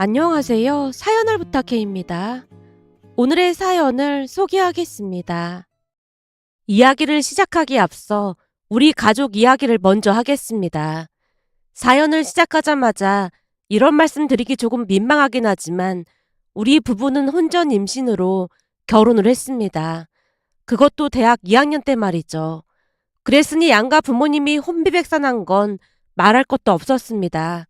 안녕하세요. 사연을 부탁해입니다. 오늘의 사연을 소개하겠습니다. 이야기를 시작하기에 앞서 우리 가족 이야기를 먼저 하겠습니다. 사연을 시작하자마자 이런 말씀 드리기 조금 민망하긴 하지만 우리 부부는 혼전 임신으로 결혼을 했습니다. 그것도 대학 2학년 때 말이죠. 그랬으니 양가 부모님이 혼비백산한 건 말할 것도 없었습니다.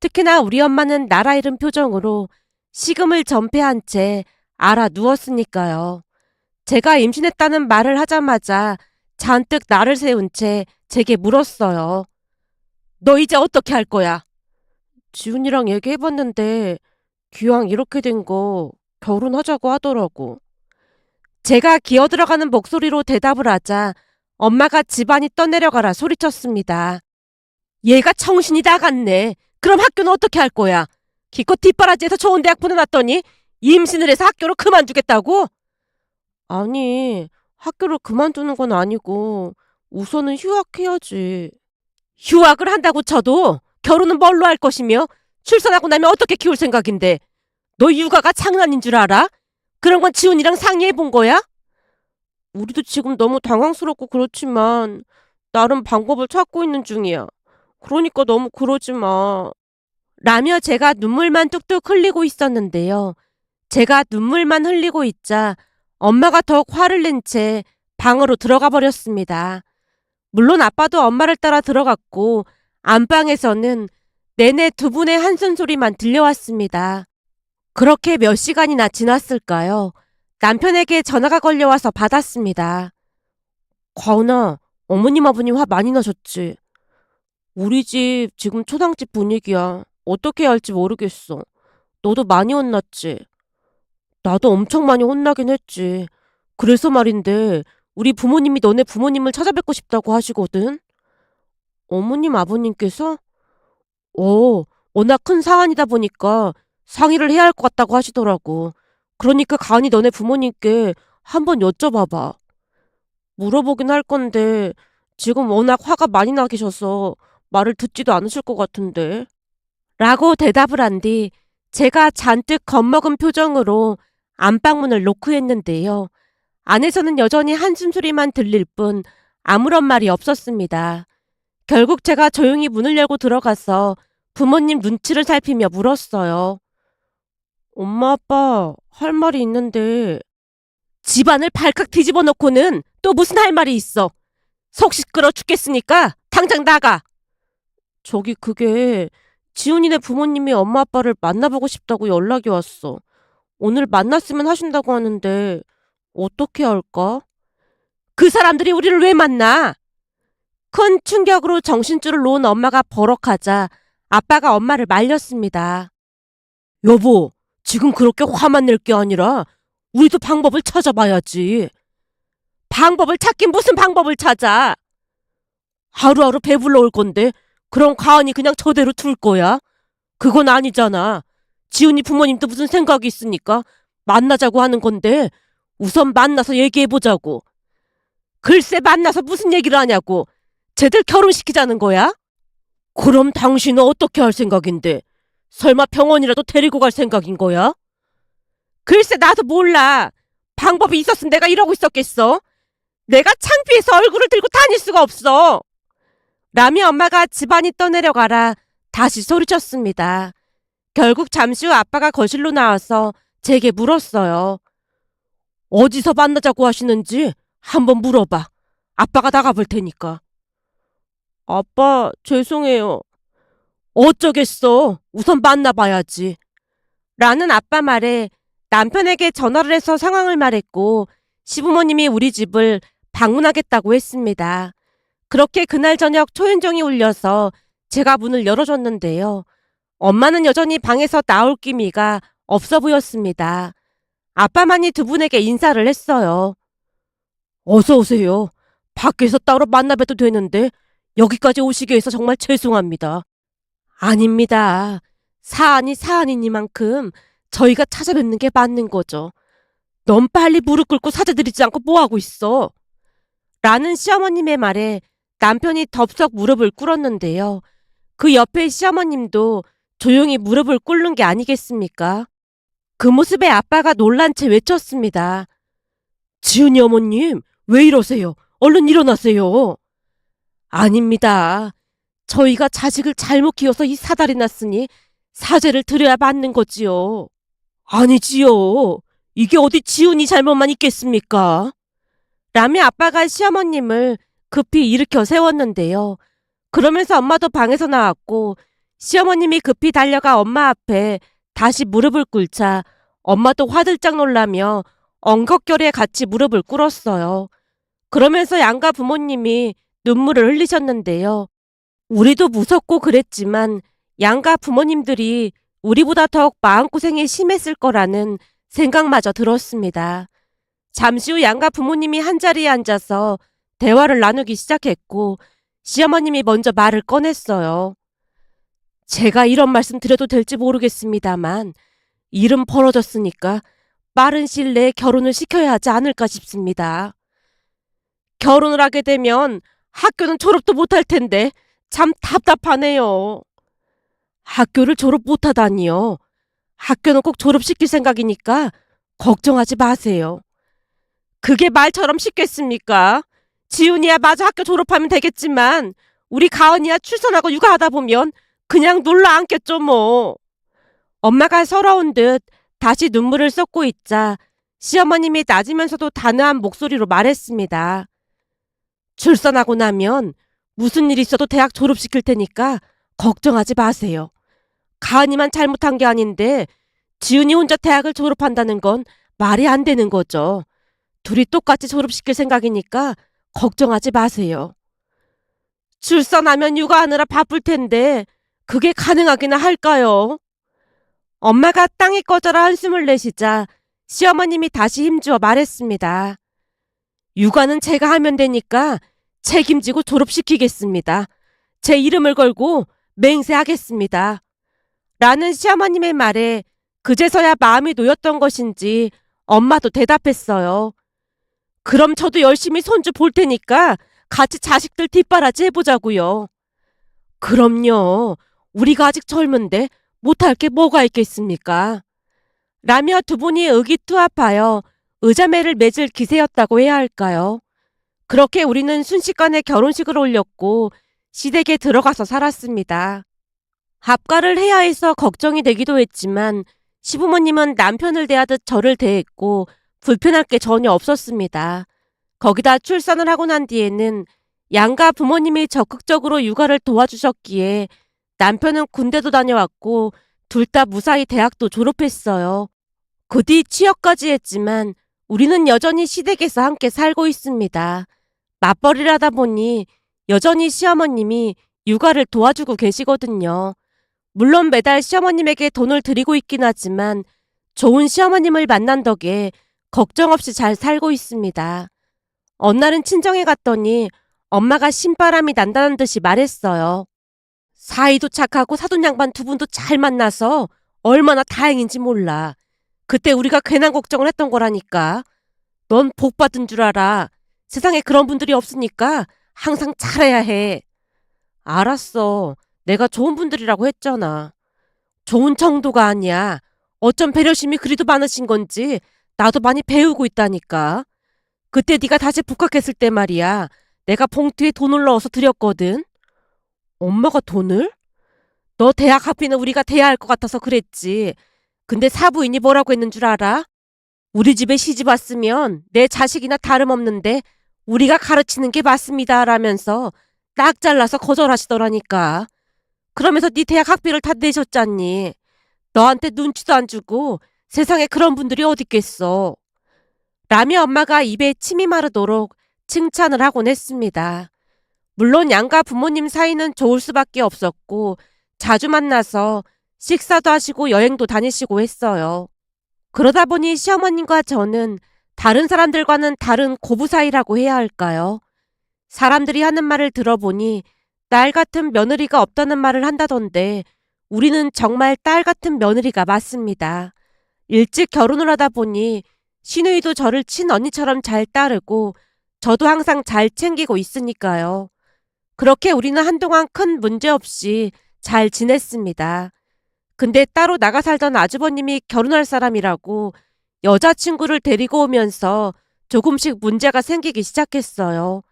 특히나 우리 엄마는 나라 잃은 표정으로 식음을 전폐한 채 알아 누웠으니까요. 제가 임신했다는 말을 하자마자 잔뜩 나를 세운 채 제게 물었어요. 너 이제 어떻게 할 거야? 지훈이랑 얘기해봤는데 기왕 이렇게 된 거 결혼하자고 하더라고. 제가 기어들어가는 목소리로 대답을 하자 엄마가 집안이 떠내려가라 소리쳤습니다. 얘가 정신이 나갔네. 그럼 학교는 어떻게 할 거야? 기껏 뒷바라지에서 좋은 대학 보내놨더니 임신을 해서 학교를 그만두겠다고? 아니, 학교를 그만두는 건 아니고 우선은 휴학해야지. 휴학을 한다고 쳐도 결혼은 뭘로 할 것이며 출산하고 나면 어떻게 키울 생각인데? 너 육아가 장난인 줄 알아? 그런 건 지훈이랑 상의해 본 거야? 우리도 지금 너무 당황스럽고 그렇지만 나름 방법을 찾고 있는 중이야. 그러니까 너무 그러지 마. 라며 제가 눈물만 뚝뚝 흘리고 있었는데요. 제가 눈물만 흘리고 있자 엄마가 더욱 화를 낸 채 방으로 들어가 버렸습니다. 물론 아빠도 엄마를 따라 들어갔고 안방에서는 내내 두 분의 한숨 소리만 들려왔습니다. 그렇게 몇 시간이나 지났을까요? 남편에게 전화가 걸려와서 받았습니다. 과은아, 어머님 아버님 화 많이 나셨지? 우리 집 지금 초상집 분위기야. 어떻게 해야 할지 모르겠어. 너도 많이 혼났지? 나도 엄청 많이 혼나긴 했지. 그래서 말인데 우리 부모님이 너네 부모님을 찾아뵙고 싶다고 하시거든. 어머님 아버님께서? 워낙 큰 사안이다 보니까 상의를 해야 할 것 같다고 하시더라고. 그러니까 간이 너네 부모님께 한번 여쭤봐봐. 물어보긴 할 건데 지금 워낙 화가 많이 나 계셔서 말을 듣지도 않으실 것 같은데. 라고 대답을 한 뒤 제가 잔뜩 겁먹은 표정으로 안방문을 노크했는데요. 안에서는 여전히 한숨 소리만 들릴 뿐 아무런 말이 없었습니다. 결국 제가 조용히 문을 열고 들어가서 부모님 눈치를 살피며 물었어요. 엄마 아빠 할 말이 있는데. 집안을 발칵 뒤집어 놓고는 또 무슨 할 말이 있어. 속 시끄러 죽겠으니까 당장 나가. 저기 그게 지훈이네 부모님이 엄마 아빠를 만나보고 싶다고 연락이 왔어. 오늘 만났으면 하신다고 하는데 어떻게 할까? 그 사람들이 우리를 왜 만나? 큰 충격으로 정신줄을 놓은 엄마가 버럭하자 아빠가 엄마를 말렸습니다. 여보, 지금 그렇게 화만 낼 게 아니라 우리도 방법을 찾아봐야지. 방법을 찾긴 무슨 방법을 찾아? 하루하루 배불러 올 건데 그럼 가은이 그냥 저대로 둘 거야? 그건 아니잖아. 지훈이 부모님도 무슨 생각이 있으니까 만나자고 하는 건데 우선 만나서 얘기해보자고. 글쎄 만나서 무슨 얘기를 하냐고. 쟤들 결혼시키자는 거야? 그럼 당신은 어떻게 할 생각인데? 설마 병원이라도 데리고 갈 생각인 거야? 글쎄 나도 몰라. 방법이 있었으면 내가 이러고 있었겠어? 내가 창피해서 얼굴을 들고 다닐 수가 없어. 라며 엄마가 집안이 떠내려가라 다시 소리쳤습니다. 결국 잠시 후 아빠가 거실로 나와서 제게 물었어요. 어디서 만나자고 하시는지 한번 물어봐. 아빠가 나가볼 테니까. 아빠, 죄송해요. 어쩌겠어. 우선 만나봐야지. 라는 아빠 말에 남편에게 전화를 해서 상황을 말했고 시부모님이 우리 집을 방문하겠다고 했습니다. 그렇게 그날 저녁 초인종이 울려서 제가 문을 열어줬는데요. 엄마는 여전히 방에서 나올 기미가 없어 보였습니다. 아빠만이 두 분에게 인사를 했어요. 어서 오세요. 밖에서 따로 만나봬도 되는데 여기까지 오시게 해서 정말 죄송합니다. 아닙니다. 사안이 사안이니만큼 저희가 찾아뵙는 게 맞는 거죠. 넌 빨리 무릎 꿇고 사죄드리지 않고 뭐하고 있어? 라는 시어머님의 말에 남편이 덥석 무릎을 꿇었는데요. 그 옆에 시어머님도 조용히 무릎을 꿇는 게 아니겠습니까? 그 모습에 아빠가 놀란 채 외쳤습니다. 지은이 어머님, 왜 이러세요? 얼른 일어나세요. 아닙니다. 저희가 자식을 잘못 키워서 이 사달이 났으니 사죄를 드려야 맞는 거지요. 아니지요. 이게 어디 지훈이 잘못만 있겠습니까? 라며 아빠가 시어머님을 급히 일으켜 세웠는데요. 그러면서 엄마도 방에서 나왔고 시어머님이 급히 달려가 엄마 앞에 다시 무릎을 꿇자 엄마도 화들짝 놀라며 엉겁결에 같이 무릎을 꿇었어요. 그러면서 양가 부모님이 눈물을 흘리셨는데요. 우리도 무섭고 그랬지만 양가 부모님들이 우리보다 더욱 마음고생이 심했을 거라는 생각마저 들었습니다. 잠시 후 양가 부모님이 한자리에 앉아서 대화를 나누기 시작했고 시어머님이 먼저 말을 꺼냈어요. 제가 이런 말씀 드려도 될지 모르겠습니다만 일은 벌어졌으니까 빠른 시일 내에 결혼을 시켜야 하지 않을까 싶습니다. 결혼을 하게 되면 학교는 졸업도 못할 텐데 참 답답하네요. 학교를 졸업 못하다니요. 학교는 꼭 졸업시킬 생각이니까 걱정하지 마세요. 그게 말처럼 쉽겠습니까? 지훈이야 마저 학교 졸업하면 되겠지만 우리 가은이야 출산하고 육아하다 보면 그냥 눌러 앉겠죠 뭐. 엄마가 서러운 듯 다시 눈물을 쏟고 있자 시어머님이 낮으면서도 단호한 목소리로 말했습니다. 출산하고 나면 무슨 일 있어도 대학 졸업시킬 테니까 걱정하지 마세요. 가은이만 잘못한 게 아닌데 지훈이 혼자 대학을 졸업한다는 건 말이 안 되는 거죠. 둘이 똑같이 졸업시킬 생각이니까 걱정하지 마세요. 출산하면 육아하느라 바쁠 텐데 그게 가능하기나 할까요? 엄마가 땅이 꺼져라 한숨을 내쉬자 시어머님이 다시 힘주어 말했습니다. 육아는 제가 하면 되니까 책임지고 졸업시키겠습니다. 제 이름을 걸고 맹세하겠습니다. 라는 시어머님의 말에 그제서야 마음이 놓였던 것인지 엄마도 대답했어요. 그럼 저도 열심히 손주 볼 테니까 같이 자식들 뒷바라지 해보자고요. 그럼요. 우리가 아직 젊은데 못할 게 뭐가 있겠습니까? 라며 두 분이 의기투합하여 의자매를 맺을 기세였다고 해야 할까요? 그렇게 우리는 순식간에 결혼식을 올렸고 시댁에 들어가서 살았습니다. 합가를 해야 해서 걱정이 되기도 했지만 시부모님은 남편을 대하듯 저를 대했고 불편할 게 전혀 없었습니다. 거기다 출산을 하고 난 뒤에는 양가 부모님이 적극적으로 육아를 도와주셨기에 남편은 군대도 다녀왔고 둘 다 무사히 대학도 졸업했어요. 그 뒤 취업까지 했지만 우리는 여전히 시댁에서 함께 살고 있습니다. 맞벌이를 하다 보니 여전히 시어머님이 육아를 도와주고 계시거든요. 물론 매달 시어머님에게 돈을 드리고 있긴 하지만 좋은 시어머님을 만난 덕에 걱정 없이 잘 살고 있습니다. 어느 날은 친정에 갔더니 엄마가 신바람이 난다는 듯이 말했어요. 사이도 착하고 사돈 양반 두 분도 잘 만나서 얼마나 다행인지 몰라. 그때 우리가 괜한 걱정을 했던 거라니까. 넌 복 받은 줄 알아. 세상에 그런 분들이 없으니까 항상 잘해야 해. 알았어. 내가 좋은 분들이라고 했잖아. 좋은 정도가 아니야. 어쩜 배려심이 그리도 많으신 건지 나도 많이 배우고 있다니까. 그때 네가 다시 복학했을 때 말이야. 내가 봉투에 돈을 넣어서 드렸거든. 엄마가 돈을? 너 대학 학비는 우리가 대야 할 것 같아서 그랬지. 근데 사부인이 뭐라고 했는 줄 알아? 우리 집에 시집 왔으면 내 자식이나 다름없는데 우리가 가르치는 게 맞습니다 라면서 딱 잘라서 거절하시더라니까. 그러면서 네 대학 학비를 다 내셨잖니. 너한테 눈치도 안 주고 세상에 그런 분들이 어딨겠어. 라며 엄마가 입에 침이 마르도록 칭찬을 하곤 했습니다. 물론 양가 부모님 사이는 좋을 수밖에 없었고 자주 만나서 식사도 하시고 여행도 다니시고 했어요. 그러다 보니 시어머님과 저는 다른 사람들과는 다른 고부 사이라고 해야 할까요? 사람들이 하는 말을 들어보니 딸 같은 며느리가 없다는 말을 한다던데 우리는 정말 딸 같은 며느리가 맞습니다. 일찍 결혼을 하다 보니 시누이도 저를 친언니처럼 잘 따르고 저도 항상 잘 챙기고 있으니까요. 그렇게 우리는 한동안 큰 문제 없이 잘 지냈습니다. 근데 따로 나가 살던 아주버님이 결혼할 사람이라고 여자친구를 데리고 오면서 조금씩 문제가 생기기 시작했어요.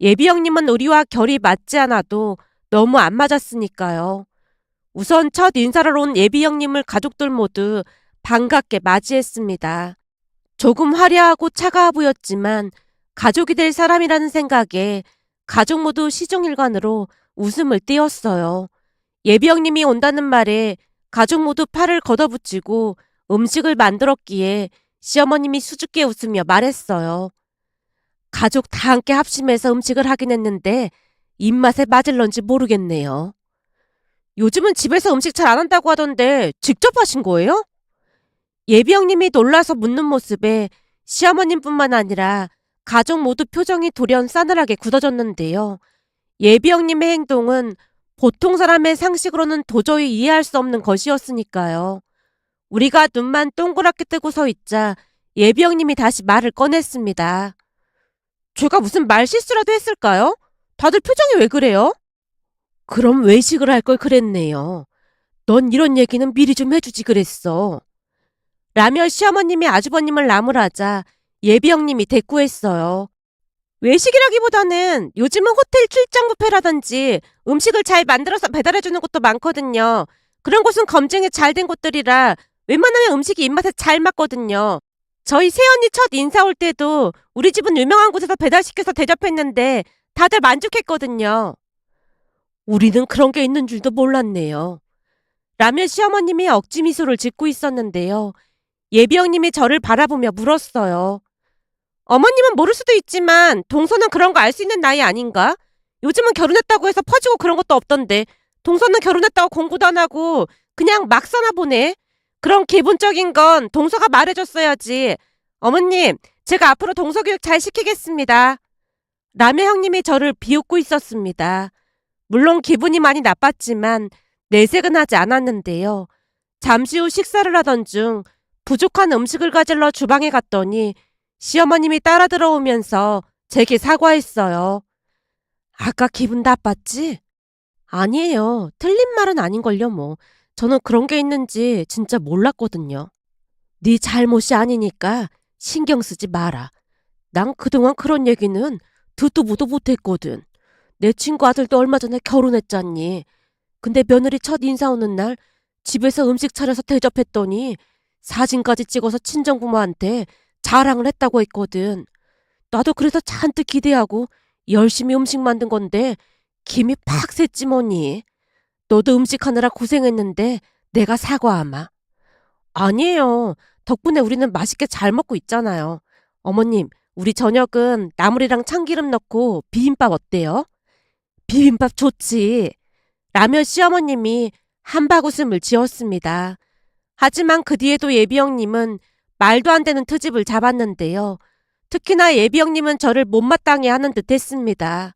예비 형님은 우리와 결이 맞지 않아도 너무 안 맞았으니까요. 우선 첫 인사를 온 예비 형님을 가족들 모두 반갑게 맞이했습니다. 조금 화려하고 차가워 보였지만 가족이 될 사람이라는 생각에 가족 모두 시종일관으로 웃음을 띄웠어요. 예비 형님이 온다는 말에 가족 모두 팔을 걷어붙이고 음식을 만들었기에 시어머님이 수줍게 웃으며 말했어요. 가족 다 함께 합심해서 음식을 하긴 했는데 입맛에 맞을런지 모르겠네요. 요즘은 집에서 음식 잘 안 한다고 하던데 직접 하신 거예요? 예비 형님이 놀라서 묻는 모습에 시어머님뿐만 아니라 가족 모두 표정이 돌연 싸늘하게 굳어졌는데요. 예비 형님의 행동은 보통 사람의 상식으로는 도저히 이해할 수 없는 것이었으니까요. 우리가 눈만 동그랗게 뜨고 서 있자 예비 형님이 다시 말을 꺼냈습니다. 제가 무슨 말실수라도 했을까요? 다들 표정이 왜 그래요? 그럼 외식을 할 걸 그랬네요. 넌 이런 얘기는 미리 좀 해주지 그랬어. 라며 시어머님이 아주버님을 나무라자 예비 형님이 대꾸했어요. 외식이라기보다는 요즘은 호텔 출장 뷔페라든지 음식을 잘 만들어서 배달해주는 곳도 많거든요. 그런 곳은 검증이 잘 된 곳들이라 웬만하면 음식이 입맛에 잘 맞거든요. 저희 새언니 첫 인사 올 때도 우리 집은 유명한 곳에서 배달시켜서 대접했는데 다들 만족했거든요. 우리는 그런 게 있는 줄도 몰랐네요. 라며 시어머님이 억지 미소를 짓고 있었는데요. 예비 형님이 저를 바라보며 물었어요. 어머님은 모를 수도 있지만 동서는 그런 거 알 수 있는 나이 아닌가? 요즘은 결혼했다고 해서 퍼지고 그런 것도 없던데 동서는 결혼했다고 공부도 안 하고 그냥 막 사나 보네. 그런 기본적인 건 동서가 말해줬어야지. 어머님, 제가 앞으로 동서 교육 잘 시키겠습니다. 라며 형님이 저를 비웃고 있었습니다. 물론 기분이 많이 나빴지만 내색은 하지 않았는데요. 잠시 후 식사를 하던 중 부족한 음식을 가질러 주방에 갔더니 시어머님이 따라 들어오면서 제게 사과했어요. 아까 기분 나빴지? 아니에요. 틀린 말은 아닌걸요 뭐. 저는 그런 게 있는지 진짜 몰랐거든요. 네 잘못이 아니니까 신경 쓰지 마라. 난 그동안 그런 얘기는 듣도 보도 못했거든. 내 친구 아들도 얼마 전에 결혼했잖니. 근데 며느리 첫 인사 오는 날 집에서 음식 차려서 대접했더니 사진까지 찍어서 친정부모한테 자랑을 했다고 했거든. 나도 그래서 잔뜩 기대하고 열심히 음식 만든 건데 김이 팍 샜지 뭐니. 너도 음식 하느라 고생했는데 내가 사과하마. 아니에요. 덕분에 우리는 맛있게 잘 먹고 있잖아요. 어머님, 우리 저녁은 나물이랑 참기름 넣고 비빔밥 어때요? 비빔밥 좋지. 라며 시어머님이 한바구음을 지었습니다. 하지만 그 뒤에도 예비 형님은 말도 안 되는 트집을 잡았는데요. 특히나 예비 형님은 저를 못마땅해 하는 듯 했습니다.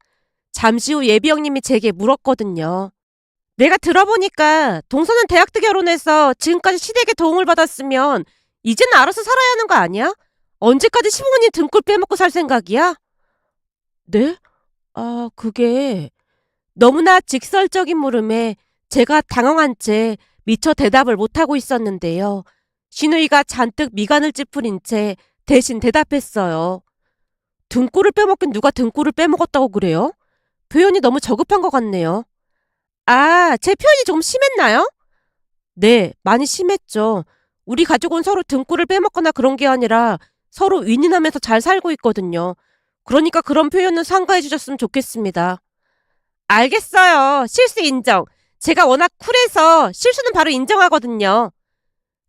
잠시 후 예비 형님이 제게 물었거든요. 내가 들어보니까 동서는 대학 때 결혼해서 지금까지 시댁의 도움을 받았으면 이제는 알아서 살아야 하는 거 아니야? 언제까지 시부모님 등골 빼먹고 살 생각이야? 네? 그게 너무나 직설적인 물음에 제가 당황한 채 미처 대답을 못하고 있었는데요. 신우이가 잔뜩 미간을 찌푸린 채 대신 대답했어요. 등골을 빼먹긴 누가 등골을 빼먹었다고 그래요? 표현이 너무 저급한 것 같네요. 아, 제 표현이 좀 심했나요? 네, 많이 심했죠. 우리 가족은 서로 등골을 빼먹거나 그런 게 아니라 서로 윈윈하면서 잘 살고 있거든요. 그러니까 그런 표현은 삼가해 주셨으면 좋겠습니다. 알겠어요. 실수 인정. 제가 워낙 쿨해서 실수는 바로 인정하거든요.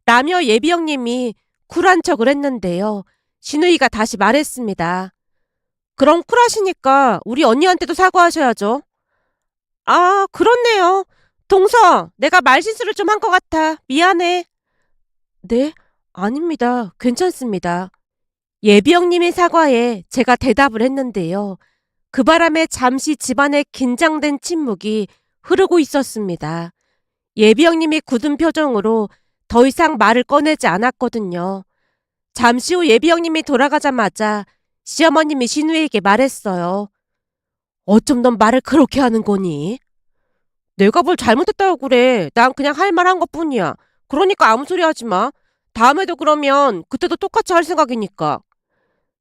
라며 예비 형님이 쿨한 척을 했는데요. 신우이가 다시 말했습니다. 그럼 쿨하시니까 우리 언니한테도 사과하셔야죠. 아, 그렇네요. 동서, 내가 말실수를 좀 한 것 같아. 미안해. 네? 아닙니다. 괜찮습니다. 예비 형님의 사과에 제가 대답을 했는데요. 그 바람에 잠시 집안에 긴장된 침묵이 흐르고 있었습니다. 예비 형님이 굳은 표정으로 더 이상 말을 꺼내지 않았거든요. 잠시 후 예비 형님이 돌아가자마자 시어머님이 신우에게 말했어요. 어쩜 넌 말을 그렇게 하는 거니? 내가 뭘 잘못했다고 그래. 난 그냥 할 말 한 것뿐이야. 그러니까 아무 소리 하지 마. 다음에도 그러면 그때도 똑같이 할 생각이니까.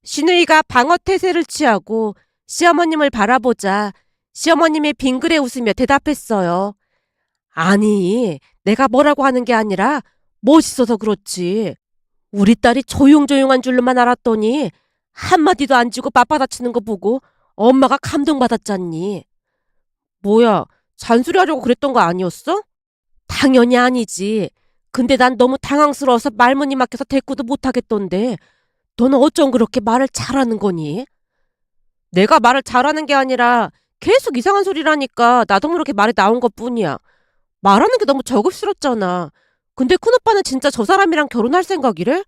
신우이가 방어 태세를 취하고 시어머님을 바라보자 시어머님이 빙그레 웃으며 대답했어요. 아니, 내가 뭐라고 하는 게 아니라 멋있어서 그렇지. 우리 딸이 조용조용한 줄로만 알았더니 한마디도 안 지고 맞받아치는 거 보고 엄마가 감동받았잖니. 뭐야, 잔소리하려고 그랬던 거 아니었어? 당연히 아니지. 근데 난 너무 당황스러워서 말문이 막혀서 대꾸도 못하겠던데 너는 어쩜 그렇게 말을 잘하는 거니? 내가 말을 잘하는 게 아니라 계속 이상한 소리라니까 나도 모르게 말이 나온 것뿐이야. 말하는 게 너무 저급스럽잖아. 근데 큰오빠는 진짜 저 사람이랑 결혼할 생각이래?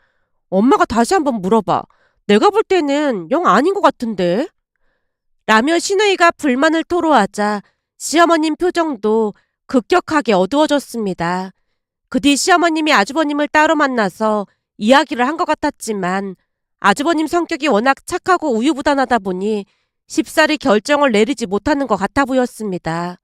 엄마가 다시 한번 물어봐. 내가 볼 때는 영 아닌 것 같은데? 라며 신우이가 불만을 토로하자 시어머님 표정도 급격하게 어두워졌습니다. 그 뒤 시어머님이 아주버님을 따로 만나서 이야기를 한 것 같았지만 아주버님 성격이 워낙 착하고 우유부단하다 보니 쉽사리 결정을 내리지 못하는 것 같아 보였습니다.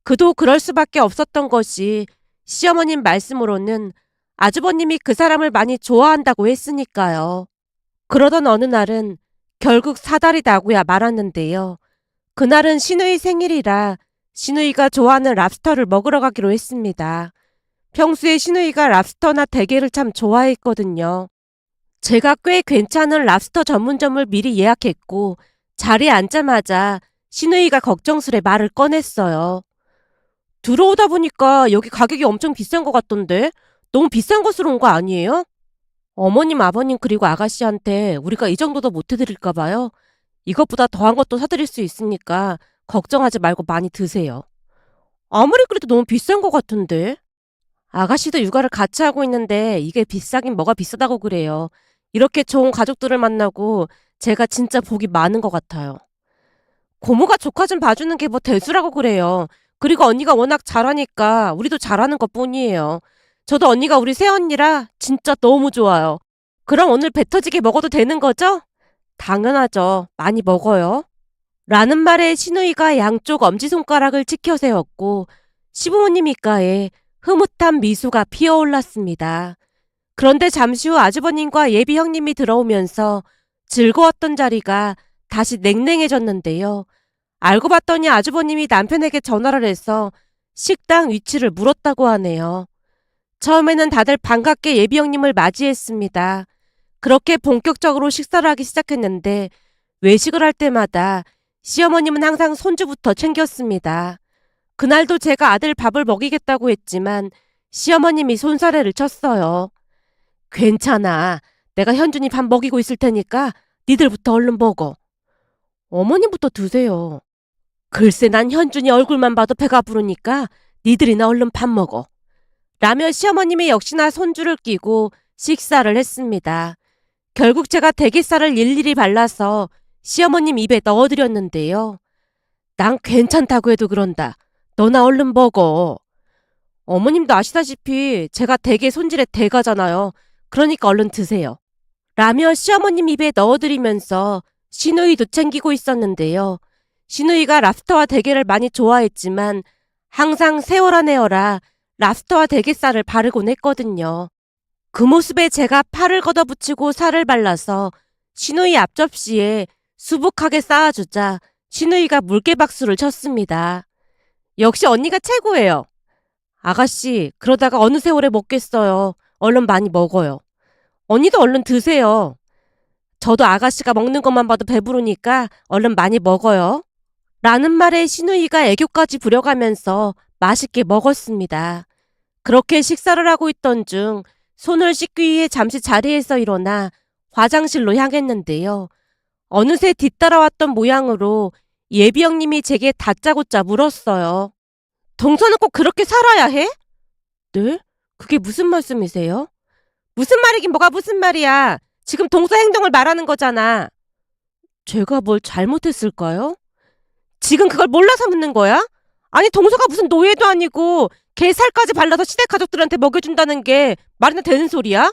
그도 그럴 수밖에 없었던 것이 시어머님 말씀으로는 아주버님이 그 사람을 많이 좋아한다고 했으니까요. 그러던 어느 날은 결국 사달이 나고야 말았는데요. 그날은 신우이 생일이라 신우이가 좋아하는 랍스터를 먹으러 가기로 했습니다. 평소에 신우이가 랍스터나 대게를 참 좋아했거든요. 제가 꽤 괜찮은 랍스터 전문점을 미리 예약했고 자리에 앉자마자 신우이가 걱정스레 말을 꺼냈어요. 들어오다 보니까 여기 가격이 엄청 비싼 것 같던데 너무 비싼 곳으로 온 거 아니에요? 어머님, 아버님 그리고 아가씨한테 우리가 이 정도도 못 해드릴까 봐요. 이것보다 더한 것도 사드릴 수 있으니까 걱정하지 말고 많이 드세요. 아무리 그래도 너무 비싼 것 같은데. 아가씨도 육아를 같이 하고 있는데 이게 비싸긴 뭐가 비싸다고 그래요. 이렇게 좋은 가족들을 만나고 제가 진짜 복이 많은 것 같아요. 고모가 조카 좀 봐주는 게 뭐 대수라고 그래요. 그리고 언니가 워낙 잘하니까 우리도 잘하는 것뿐이에요. 저도 언니가 우리 새언니라 진짜 너무 좋아요. 그럼 오늘 배 터지게 먹어도 되는 거죠? 당연하죠. 많이 먹어요. 라는 말에 신우이가 양쪽 엄지손가락을 치켜 세웠고 시부모님 입가에 흐뭇한 미소가 피어올랐습니다. 그런데 잠시 후 아주버님과 예비 형님이 들어오면서 즐거웠던 자리가 다시 냉랭해졌는데요. 알고 봤더니 아주버님이 남편에게 전화를 해서 식당 위치를 물었다고 하네요. 처음에는 다들 반갑게 예비 형님을 맞이했습니다. 그렇게 본격적으로 식사를 하기 시작했는데 외식을 할 때마다 시어머님은 항상 손주부터 챙겼습니다. 그날도 제가 아들 밥을 먹이겠다고 했지만 시어머님이 손사래를 쳤어요. 괜찮아. 내가 현준이 밥 먹이고 있을 테니까 니들부터 얼른 먹어. 어머님부터 드세요. 글쎄 난 현준이 얼굴만 봐도 배가 부르니까 니들이나 얼른 밥 먹어. 라며 시어머님이 역시나 손주를 끼고 식사를 했습니다. 결국 제가 대게살을 일일이 발라서 시어머님 입에 넣어드렸는데요. 난 괜찮다고 해도 그런다. 너나 얼른 먹어. 어머님도 아시다시피 제가 대게 손질의 대가잖아요. 그러니까 얼른 드세요. 라며 시어머님 입에 넣어드리면서 시누이도 챙기고 있었는데요. 시누이가 랍스터와 대게를 많이 좋아했지만 항상 세워라 내어라 랍스터와 대게살을 바르곤 했거든요. 그 모습에 제가 팔을 걷어붙이고 살을 발라서 시누이 앞접시에 수북하게 쌓아주자 시누이가 물개박수를 쳤습니다. 역시 언니가 최고예요. 아가씨, 그러다가 어느 세월에 먹겠어요. 얼른 많이 먹어요. 언니도 얼른 드세요. 저도 아가씨가 먹는 것만 봐도 배부르니까 얼른 많이 먹어요. 라는 말에 시누이가 애교까지 부려가면서 맛있게 먹었습니다. 그렇게 식사를 하고 있던 중 손을 씻기 위해 잠시 자리에서 일어나 화장실로 향했는데요. 어느새 뒤따라왔던 모양으로 예비 형님이 제게 다짜고짜 물었어요. 동서는 꼭 그렇게 살아야 해? 네? 그게 무슨 말씀이세요? 무슨 말이긴 뭐가 무슨 말이야. 지금 동서 행동을 말하는 거잖아. 제가 뭘 잘못했을까요? 지금 그걸 몰라서 묻는 거야? 아니 동서가 무슨 노예도 아니고 개 살까지 발라서 시댁 가족들한테 먹여준다는 게 말이나 되는 소리야?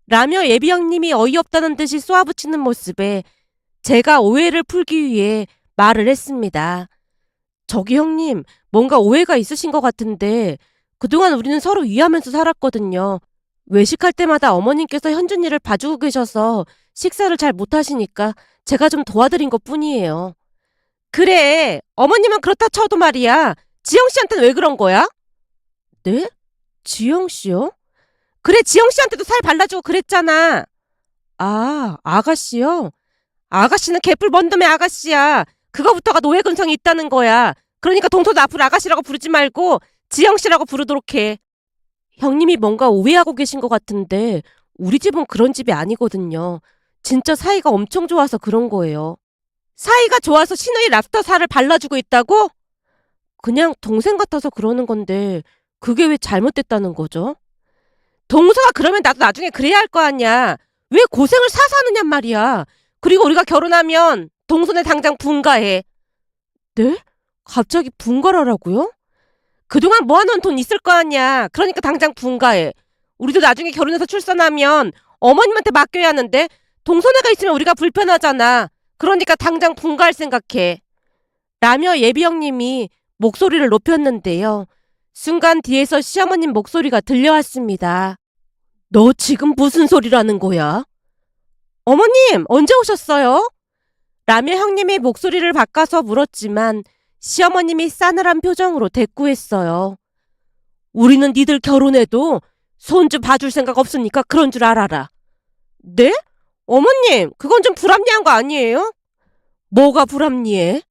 라며 예비 형님이 어이없다는 듯이 쏘아붙이는 모습에 제가 오해를 풀기 위해 말을 했습니다. 저기 형님, 뭔가 오해가 있으신 것 같은데 그동안 우리는 서로 이해하면서 살았거든요. 외식할 때마다 어머님께서 현준이를 봐주고 계셔서 식사를 잘 못하시니까 제가 좀 도와드린 것뿐이에요. 그래, 어머님은 그렇다 쳐도 말이야. 지영 씨한테는 왜 그런 거야? 네? 지영 씨요? 그래, 지영 씨한테도 살 발라주고 그랬잖아. 아, 아가씨요? 아가씨는 개뿔 먼놈의 아가씨야. 그거부터가 노예 근성이 있다는 거야. 그러니까 동서도 앞으로 아가씨라고 부르지 말고 지영 씨라고 부르도록 해. 형님이 뭔가 오해하고 계신 것 같은데 우리 집은 그런 집이 아니거든요. 진짜 사이가 엄청 좋아서 그런 거예요. 사이가 좋아서 신우이 랍스터 살을 발라주고 있다고? 그냥 동생 같아서 그러는 건데 그게 왜 잘못됐다는 거죠? 동서가 그러면 나도 나중에 그래야 할 거 아니야. 왜 고생을 사서 하느냔 말이야. 그리고 우리가 결혼하면 동서네 당장 분가해. 네? 갑자기 분가라라고요? 그동안 모아놓은 돈 있을 거 아니야. 그러니까 당장 분가해. 우리도 나중에 결혼해서 출산하면 어머님한테 맡겨야 하는데 동서네가 있으면 우리가 불편하잖아. 그러니까 당장 분가할 생각해. 라며 예비 형님이 목소리를 높였는데요. 순간 뒤에서 시어머님 목소리가 들려왔습니다. 너 지금 무슨 소리라는 거야? 어머님, 언제 오셨어요? 라며 형님이 목소리를 바꿔서 물었지만 시어머님이 싸늘한 표정으로 대꾸했어요. 우리는 니들 결혼해도 손주 봐줄 생각 없으니까 그런 줄 알아라. 네? 어머님, 그건 좀 불합리한 거 아니에요? 뭐가 불합리해?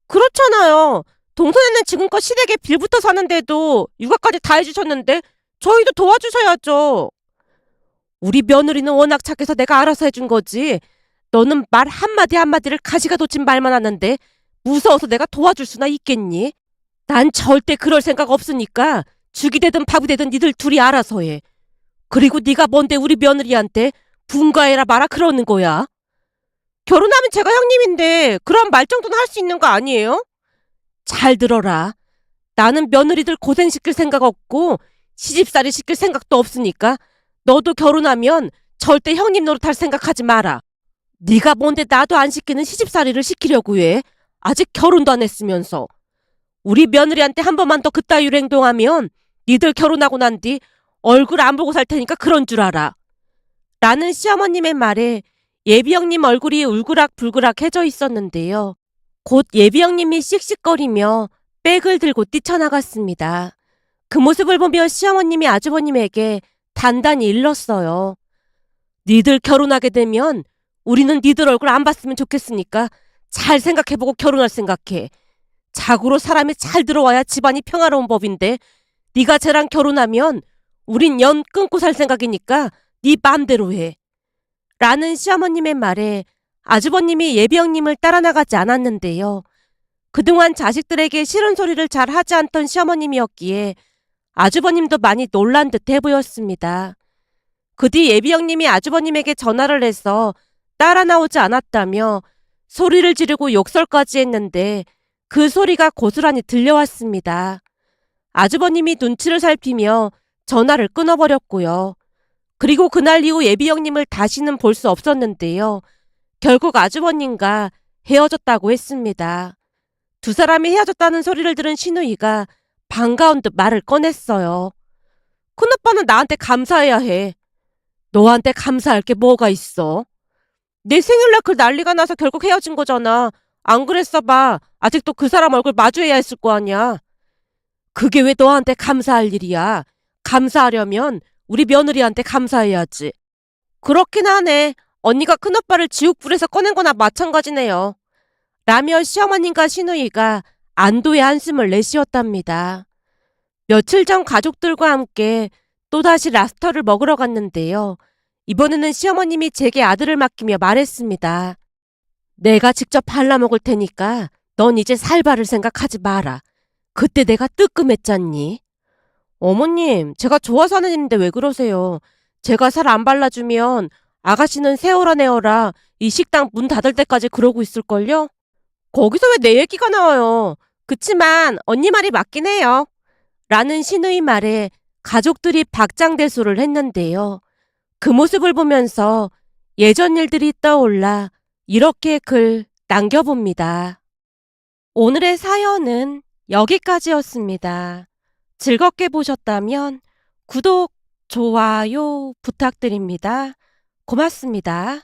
그렇잖아요. 동선에는 지금껏 시댁에 빌부터 사는데도 육아까지 다 해주셨는데 저희도 도와주셔야죠. 우리 며느리는 워낙 착해서 내가 알아서 해준 거지. 너는 말 한마디 한마디를 가시가 돋친 말만 하는데 무서워서 내가 도와줄 수나 있겠니? 난 절대 그럴 생각 없으니까 죽이 되든 밥이 되든 니들 둘이 알아서 해. 그리고 네가 뭔데 우리 며느리한테 분가해라 마라 그러는 거야? 결혼하면 제가 형님인데 그런 말 정도는 할 수 있는 거 아니에요? 잘 들어라. 나는 며느리들 고생시킬 생각 없고 시집살이 시킬 생각도 없으니까 너도 결혼하면 절대 형님 노릇할 생각하지 마라. 네가 뭔데 나도 안 시키는 시집살이를 시키려고 해. 아직 결혼도 안 했으면서. 우리 며느리한테 한 번만 더 그따위로 행동하면 니들 결혼하고 난 뒤 얼굴 안 보고 살 테니까 그런 줄 알아. 라는 시어머님의 말에 예비 형님 얼굴이 울그락불그락해져 있었는데요. 곧 예비 형님이 씩씩거리며 백을 들고 뛰쳐나갔습니다. 그 모습을 보며 시어머님이 아주버님에게 단단히 일렀어요. 니들 결혼하게 되면 우리는 니들 얼굴 안 봤으면 좋겠으니까 잘 생각해보고 결혼할 생각해. 자고로 사람이 잘 들어와야 집안이 평화로운 법인데 네가 쟤랑 결혼하면 우린 연 끊고 살 생각이니까 네 맘대로 해. 라는 시어머님의 말에 아주버님이 예비 형님을 따라 나가지 않았는데요. 그동안 자식들에게 싫은 소리를 잘 하지 않던 시어머님이었기에 아주버님도 많이 놀란 듯해 보였습니다. 그 뒤 예비 형님이 아주버님에게 전화를 해서 따라 나오지 않았다며 소리를 지르고 욕설까지 했는데 그 소리가 고스란히 들려왔습니다. 아주버님이 눈치를 살피며 전화를 끊어버렸고요. 그리고 그날 이후 예비 형님을 다시는 볼 수 없었는데요. 결국 아주버님과 헤어졌다고 했습니다. 두 사람이 헤어졌다는 소리를 들은 신우이가 반가운 듯 말을 꺼냈어요. 큰오빠는 나한테 감사해야 해. 너한테 감사할 게 뭐가 있어? 내 생일날 그 난리가 나서 결국 헤어진 거잖아. 안 그랬어 봐. 아직도 그 사람 얼굴 마주해야 했을 거 아니야. 그게 왜 너한테 감사할 일이야. 감사하려면 우리 며느리한테 감사해야지. 그렇긴 하네. 언니가 큰오빠를 지옥불에서 꺼낸 거나 마찬가지네요. 라며 시어머님과 시누이가 안도의 한숨을 내쉬었답니다. 며칠 전 가족들과 함께 또다시 랍스터를 먹으러 갔는데요. 이번에는 시어머님이 제게 아들을 맡기며 말했습니다. 내가 직접 발라먹을 테니까 넌 이제 살 바를 생각하지 마라. 그때 내가 뜨끔했잖니. 어머님, 제가 좋아서 하는 일인데 왜 그러세요? 제가 살 안 발라주면 아가씨는 세워라 내어라 이 식당 문 닫을 때까지 그러고 있을걸요? 거기서 왜 내 얘기가 나와요? 그치만 언니 말이 맞긴 해요. 라는 신우이 말에 가족들이 박장대소를 했는데요. 그 모습을 보면서 예전 일들이 떠올라 이렇게 글 남겨봅니다. 오늘의 사연은 여기까지였습니다. 즐겁게 보셨다면 구독, 좋아요 부탁드립니다. 고맙습니다.